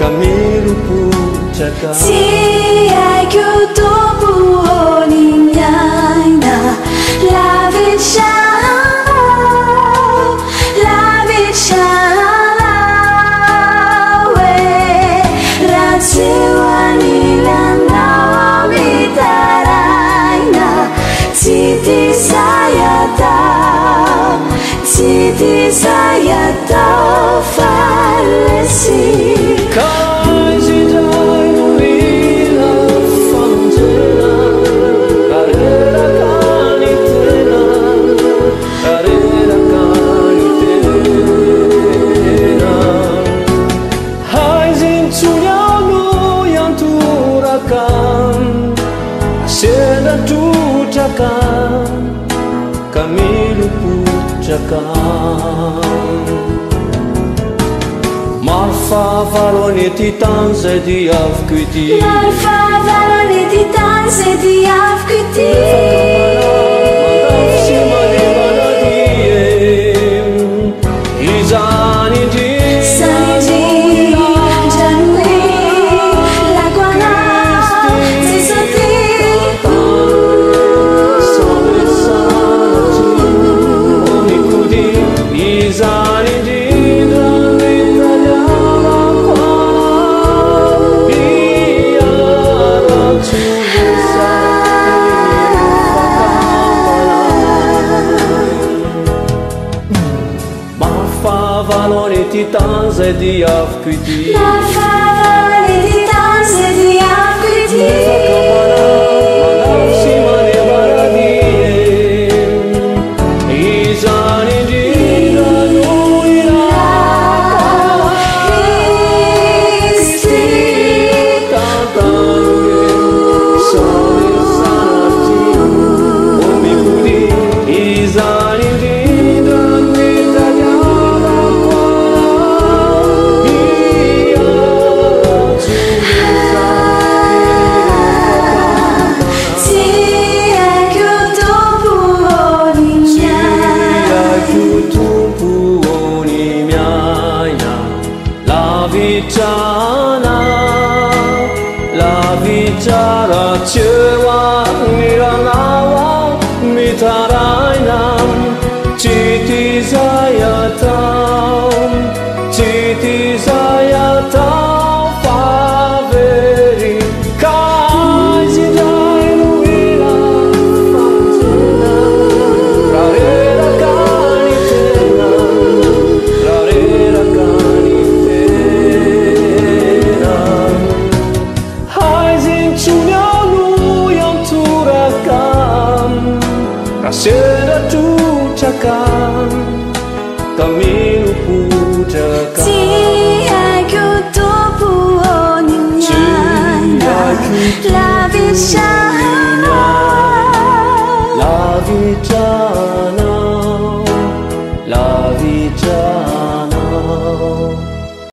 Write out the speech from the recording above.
Kami lupucakan Tiai kutupu ninyana La vicana we Rajiwani lana mitaraina Titi saya tahu falesi Kami lupucakan Marfa valoni titan di avkuti Marfa valoni titan di avkuti Valoni titan di avkuti Marfa valoni titan di avkuti La bicara cewa niranawa mitarainam Citi saya tahu faveri Kaji dainu ila fantena Rarera kanitena Rarera kanitena Raseda tucakan Kami lupucakan Tiai kutupu ninyana La vicana